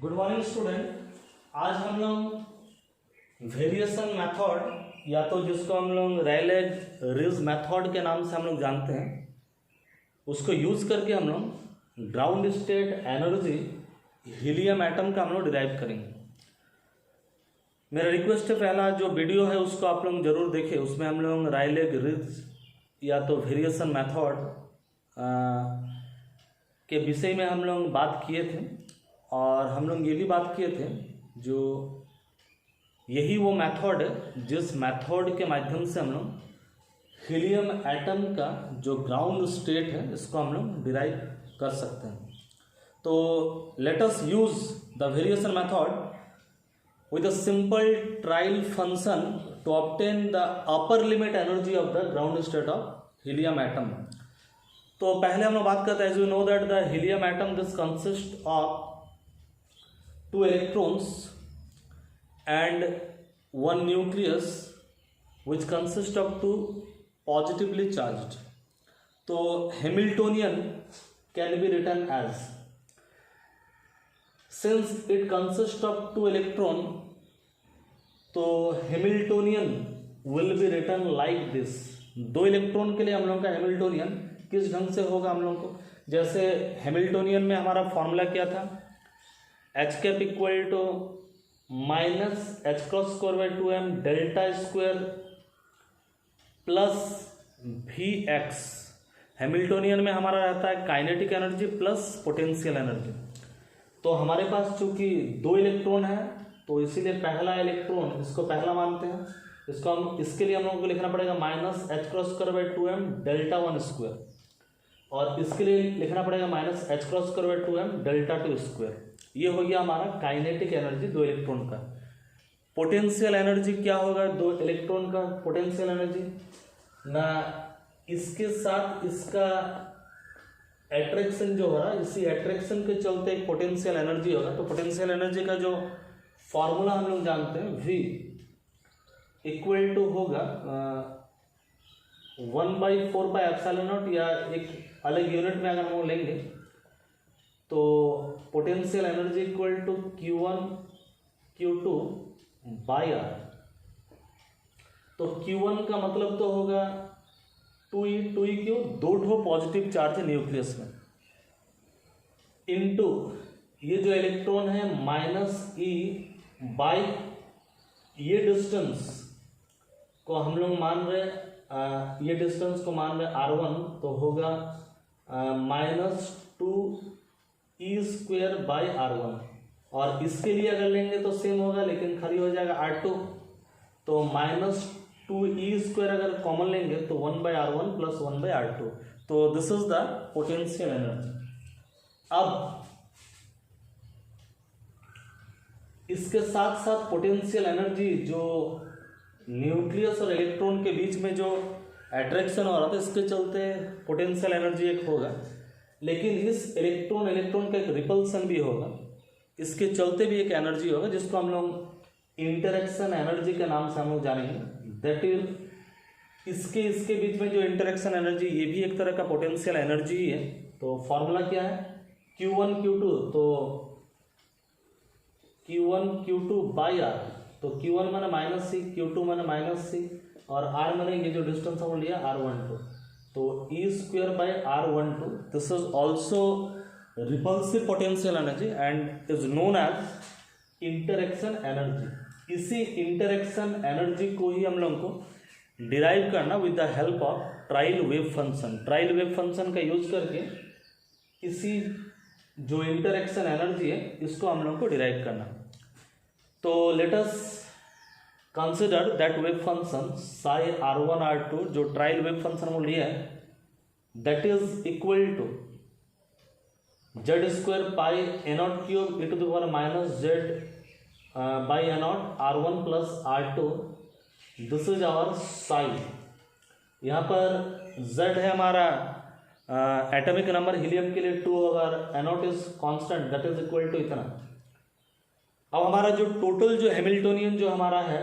Good morning student. आज हम लोग वेरिएशन मेथड या तो जिसको हम लोग रेले-रिज मेथड के नाम से हम लोग जानते हैं, उसको यूज़ करके हम लोग ground state energy helium atom का हम लोग डिराइव करेंगे। मेरा रिक्वेस्ट है, पहला जो वीडियो है उसको आप लोग ज़रूर देखें। उसमें हम लोग रेले-रिज या तो वेरिएशन मेथड के विषय में हम लोग बात किए थे, और हम लोग ये भी बात किए थे जो यही वो मेथड है जिस मेथड के माध्यम से हम लोग हीलियम एटम का जो ग्राउंड स्टेट है इसको हम लोग डिराइव कर सकते हैं। तो let us use the variation method with a simple trial function to obtain the upper limit energy of the ground state of helium atom. तो पहले हम लोग बात करते हैं, as you know that the helium atom this consists of 2 electrons and 1 nucleus which consists of 2 positively charged. तो Hamiltonian can be written as, since it consists of 2 electron, तो Hamiltonian will be written like this. 2 electron के लिए हम लोग का Hamiltonian किस ढंग से होगा हम लोग को, जैसे Hamiltonian में हमारा फॉर्मूला क्या था, H cap equal to minus H cross square by 2m delta square plus V X. Hamiltonian में हमारा रहता है kinetic energy plus potential energy. तो हमारे पास चूंकि 2 इलेक्ट्रॉन है तो इसीलिए पहला इलेक्ट्रॉन, इसको पहला मानते हैं, इसको हम इसके लिए हम लोगों को लिखना पड़ेगा minus H cross square by 2m delta 1 square, और इसके लिए लिखना पड़ेगा minus H cross square by 2m delta 2 square. ये हो गया हमारा काइनेटिक एनर्जी 2 इलेक्ट्रॉन का। पोटेंशियल एनर्जी क्या होगा 2 इलेक्ट्रॉन का पोटेंशियल एनर्जी, ना इसके साथ इसका एट्रैक्शन जो हो रहा है, इसी एट्रैक्शन के चलते एक पोटेंशियल एनर्जी होगा। तो पोटेंशियल एनर्जी का जो फॉर्मूला हम लोग जानते हैं, V इक्वल टू होगा 1/4 पाई एप्सिलॉन नॉट, या एक अलग यूनिट में अगर हम लोग लेंगे तो potential energy equal to Q1 Q2 by R। तो Q1 का मतलब तो होगा 2E क्यों, 2 पॉजिटिव चार्ज है न्यूक्लियस में, इनटू ये जो इलेक्ट्रॉन है माइनस E बाई ये डिस्टेंस को हम लोग मान रहे, ये डिस्टेंस को मान रहे R1, तो होगा minus 2E square by R1, और इसके लिए अगर लेंगे तो सेम होगा लेकिन खाली हो जाएगा R2, तो माइनस 2E स्क्वायर अगर कॉमन लेंगे तो 1/R1 प्लस 1/R2। तो this is the potential energy. अब इसके साथ साथ पोटेंशियल एनर्जी जो न्यूक्लियस और इलेक्ट्रॉन के बीच में जो अट्रैक्शन हो रहा था, इसके चलते पोटेंशियल एनर्जी एक होगा, लेकिन इस इलेक्ट्रॉन का एक रिपल्सन भी होगा, इसके चलते भी एक एनर्जी होगा जिसको हम लोग इंटरेक्शन एनर्जी के नाम से हम लोग जानेंगे। दैट इज इसके बीच में जो इंटरेक्शन एनर्जी, ये भी एक तरह का पोटेंशियल एनर्जी ही है। तो फॉर्मूला क्या है, Q1 Q2, तो Q1 Q2 बाई R, तो Q1 माने माइनस सी, Q2 माने माइनस सी, और R माने ये जो डिस्टेंस हमने लिया R12, तो E square by R12। This is also repulsive potential energy and is known as interaction energy. इसी इंटरेक्शन एनर्जी को ही हम लोग को डिराइव करना with the help of trial wave function. Trial wave function का यूज करके इसी जो इंटरेक्शन एनर्जी है इसको हम लोग को डिराइव करना। तो let us consider that wave function psi R1 R2, जो ट्रायल वेव फंक्शन हम लिया है, that is equal to Z square pi A0 cube e to the power minus Z by A0 R1 plus R2। This is our psi. यहाँ पर Z है हमारा atomic number helium के लिए 2, अगर A0 is constant that is equal to इतना। अब हमारा जो टोटल जो हैमिल्टोनियन जो हमारा है,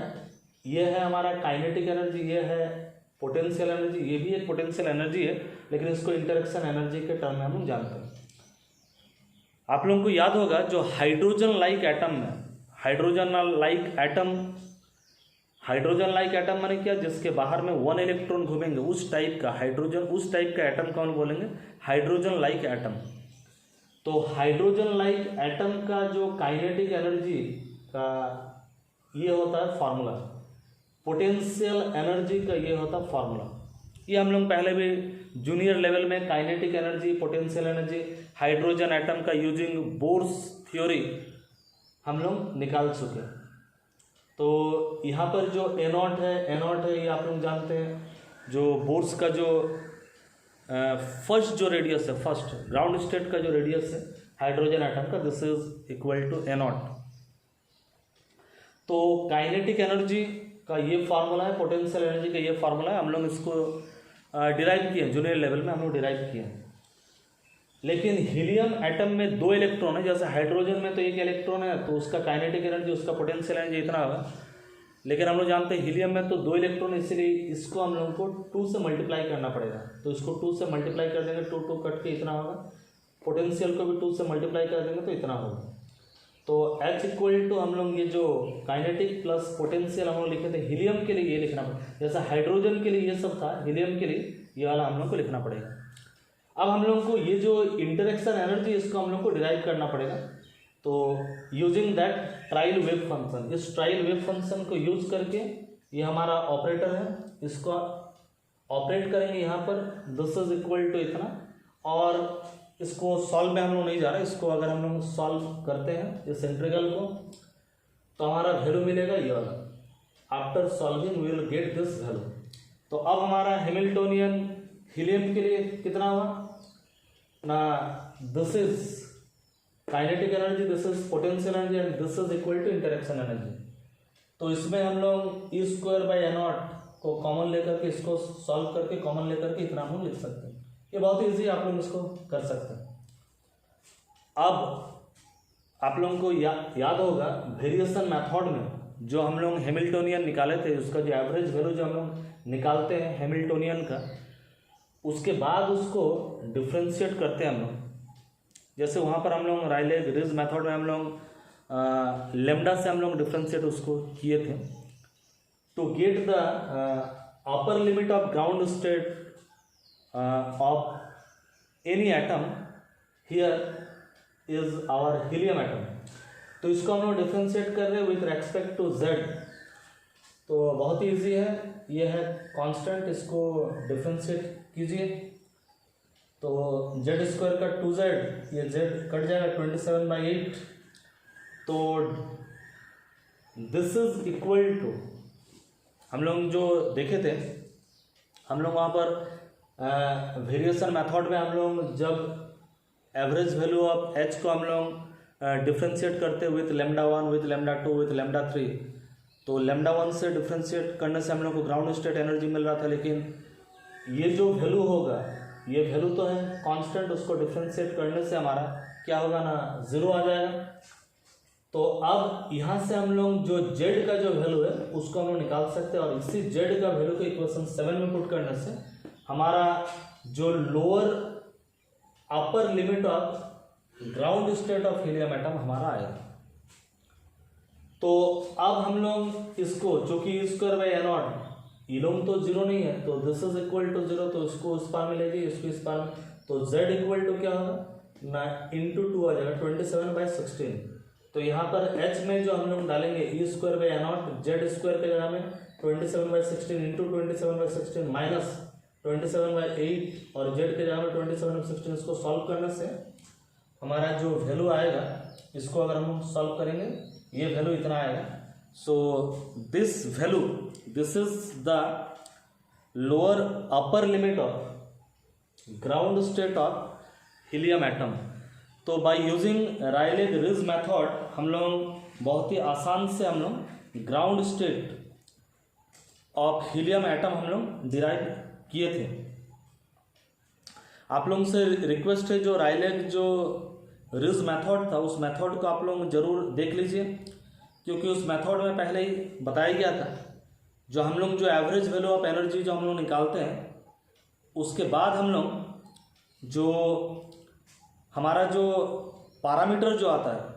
ये है हमारा काइनेटिक एनर्जी, ये है पोटेंशियल एनर्जी, ये भी एक पोटेंशियल एनर्जी है, लेकिन इसको इंटरेक्शन एनर्जी के टर्म में हम जानते हैं। आप लोगों को याद होगा जो हाइड्रोजन लाइक एटम है, हाइड्रोजन लाइक एटम माने क्या, जिसके बाहर में 1 इलेक्ट्रॉन घूमेंगे, उस टाइप का हाइड्रोजन, उस टाइप का एटम कौन बोलेंगे, हाइड्रोजन लाइक एटम। तो हाइड्रोजन लाइक एटम का जो काइनेटिक एनर्जी का ये होता है फार्मूला, पोटेंशियल एनर्जी का ये होता है फार्मूला। ये हम लोग पहले भी जूनियर लेवल में kinetic energy, potential energy hydrogen atom का यूजिंग बोर्स थ्योरी हम लोग निकाल चुके हैं। तो यहाँ पर जो ए नॉट है ये आप लोग जानते हैं, जो बोर्स का जो फर्स्ट जो रेडियस है, फर्स्ट ग्राउंड स्टेट का जो रेडियस है हाइड्रोजन एटम का, this is equal to A naught. तो काइनेटिक एनर्जी का ये फार्मूला है, पोटेंशियल एनर्जी का ये फार्मूला है, हम लोग इसको डिराइव किए जूनियर लेवल में, हम लोग डिराइव किए। लेकिन हीलियम एटम में 2 इलेक्ट्रॉन है, जैसे हाइड्रोजन में तो 1 इलेक्ट्रॉन है, तो उसका काइनेटिक एनर्जी, उसका पोटेंशियल एनर्जी इतना होगा। लेकिन हम लोग जानते हैं हीलियम में तो 2 इलेक्ट्रॉन, इसलिए इसको हम लोगों को 2 से मल्टीप्लाई करना पड़ेगा। तो इसको 2 से मल्टीप्लाई कर देंगे, 2 कट के इतना होगा, पोटेंशियल को भी 2 से मल्टीप्लाई कर देंगे तो इतना होगा। तो H इक्वल टू हम लोग ये जो काइनेटिक प्लस पोटेंशियल हम लोग लिखे थे, हीलियम के लिए ये लिखना पड़ेगा, जैसा हाइड्रोजन के लिए ये सब था, हीलियम के लिए ये वाला हम लोग को लिखना पड़ेगा। अब हम लोगों को ये जो इंटरेक्शन एनर्जी, इसको हम लोग को डिराइव करना पड़ेगा। तो using that trial wave function, इस ट्रायल वेव फंक्शन को यूज करके, ये हमारा ऑपरेटर है, इसको ऑपरेट करेंगे यहाँ पर, दिस इज इक्वल टू इतना। और इसको सॉल्व में हम लोग नहीं जा रहे, इसको अगर हम लोग सॉल्व करते हैं इस इंटीग्रल को, तो हमारा वैल्यू मिलेगा ये वाला। After solving we will get this value. तो अब हमारा हैमिल्टोनियन हीलियम के लिए कितना हुआ ना, this is kinetic energy, this is potential energy and this is equal to interaction energy. तो इसमें हम लोग E²/A0 को कॉमन लेकर के, इसको सॉल्व करके कॉमन लेकर के इतना हम लिख सकते हैं। ये बहुत ईजी, आप लोग इसको कर सकते हैं। अब आप लोगों को याद होगा वेरिएशन मेथड में जो हम लोग हैमिल्टोनियन निकाले थे, उसका जो एवरेज वैल्यू जो हम लोग निकालते हैं हैमिल्टोनियन का, उसके बाद उसको डिफ्रेंशिएट करते हैं हम लोग। जैसे वहाँ पर हम लोग रायले-रीज मेथड में हम लोग लेमडा से हम लोग डिफ्रेंशिएट उसको किए थे। To get the upper limit of ground state of any atom, here is our helium atom. तो इसको हम लोग डिफ्रेंशिएट कर रहे हैं विथ रेस्पेक्ट टू जेड। तो बहुत ही ईजी है, ये है कांस्टेंट, इसको डिफ्रेंशिएट कीजिए। तो Z² का 2Z, ये Z कट जाएगा, 27/8। तो दिस इज इक्वल टू, हम लोग जो देखे थे, हम लोग वहाँ पर वेरिएशन मेथड में हम लोग जब एवरेज वैल्यू ऑफ H को हम लोग डिफ्रेंशिएट करते विथ λ1, विथ λ2, विथ λ3, तो λ1 से डिफ्रेंशिएट करने से हम लोग को ग्राउंड स्टेट एनर्जी मिल रहा था। लेकिन ये जो वैल्यू होगा, ये वैल्यू तो है कांस्टेंट, उसको डिफ्रेंशिएट करने से हमारा क्या होगा ना, 0 आ जाएगा। तो अब यहाँ से हम लोग जो Z का जो वैल्यू है उसको हम लोग निकाल सकते हैं, और इसी Z का वैल्यू को इक्वेशन 7 में पुट करने से हमारा जो lower upper limit of ground state of helium atom हमारा आएगा। तो अब हम लोग इसको, चूंकि E²/A0, इलोम तो 0 नहीं है, तो दिस इज इक्वल टू 0, तो इसको उस पार में ले जाइए, इसको इस पार में, तो Z इक्वल टू क्या होगा ना, इंटू 2 आ जाएगा, 27/16। तो यहाँ पर H में जो हम लोग डालेंगे E²/A0, Z² के जगह में 27/16 इंटू 27/16 माइनस 27/8, और Z के जगह में 27/16। इसको सॉल्व करने से हमारा जो वैल्यू आएगा, इसको अगर हम सॉल्व करेंगे, ये वैल्यू इतना आएगा। So this value, this is the lower upper limit of ground state of helium atom. तो बाय यूजिंग रायले-रीज मेथड हम लोग बहुत ही आसान से हम लोग ground state of helium atom हम लोग डिराइव किए थे। आप लोगों से रिक्वेस्ट है, जो रायले जो रीज मेथड था, उस मेथड को आप लोग जरूर देख लीजिए, क्योंकि उस मेथड में पहले ही बताया गया था, जो हम लोग जो एवरेज वैल्यू ऑफ एनर्जी जो हम लोग निकालते हैं, उसके बाद हम लोग जो हमारा जो पैरामीटर जो आता है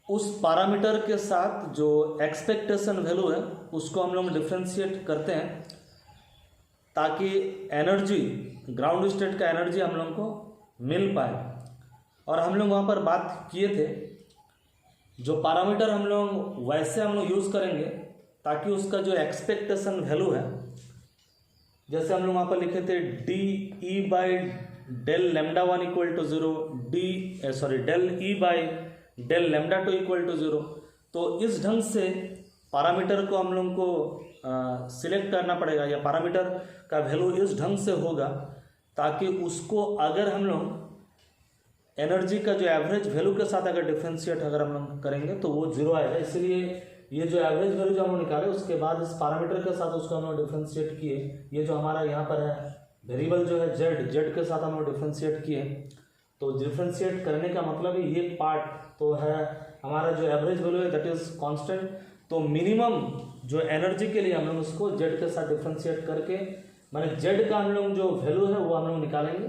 उस पैरामीटर के साथ जो एक्सपेक्टेशन वैल्यू है उसको हम लोग डिफ्रेंशिएट करते हैं ताकि एनर्जी, ग्राउंड स्टेट का एनर्जी हम लोग को मिल पाए। और हम लोग वहाँ पर बात किए थे जो पैरामीटर हम लोग वैसे हम लोग यूज़ करेंगे ताकि उसका जो एक्सपेक्टेशन वैल्यू है, जैसे हम लोग वहाँ पर लिखे थे D E by del lambda one equal to zero, del E by del lambda two equal to zero. तो इस ढंग से पैरामीटर को हम लोग को सिलेक्ट करना पड़ेगा, या पैरामीटर का वैल्यू इस ढंग से होगा ताकि उसको अगर हम लोग एनर्जी का जो एवरेज वैल्यू के साथ अगर डिफ्रेंशिएट अगर हम लोग करेंगे तो वो जीरो आएगा। इसलिए ये जो एवरेज वैल्यू जो हम लोग निकाले उसके बाद इस पैरामीटर के साथ उसको हम लोग डिफ्रेंशिएट किए। ये जो हमारा यहाँ पर है वेरिएबल जो है जेड के साथ हम लोग डिफ्रेंशिएट किए। तो डिफ्रेंशिएट करने का मतलब ये पार्ट तो है हमारा जो एवरेज वैल्यू है दैट इज कांस्टेंट। तो मिनिमम जो एनर्जी के लिए हम लोग उसको जेड के साथ डिफ्रेंशिएट करके माने जेड का हम लोग जो वैल्यू है वो हम लोग निकालेंगे।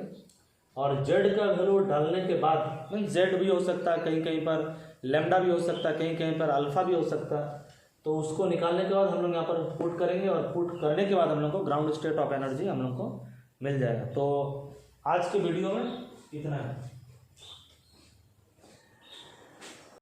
और जेड का वैल्यू डालने के बाद मीन जेड भी हो सकता है, कहीं कहीं पर लेमडा भी हो सकता है, कहीं कहीं पर अल्फा भी हो सकता है। तो उसको निकालने के बाद हम लोग यहाँ पर पुट करेंगे और पुट करने के बाद हम लोग को ग्राउंड स्टेट ऑफ एनर्जी हम लोग को मिल जाएगा। तो आज के वीडियो में इतना है।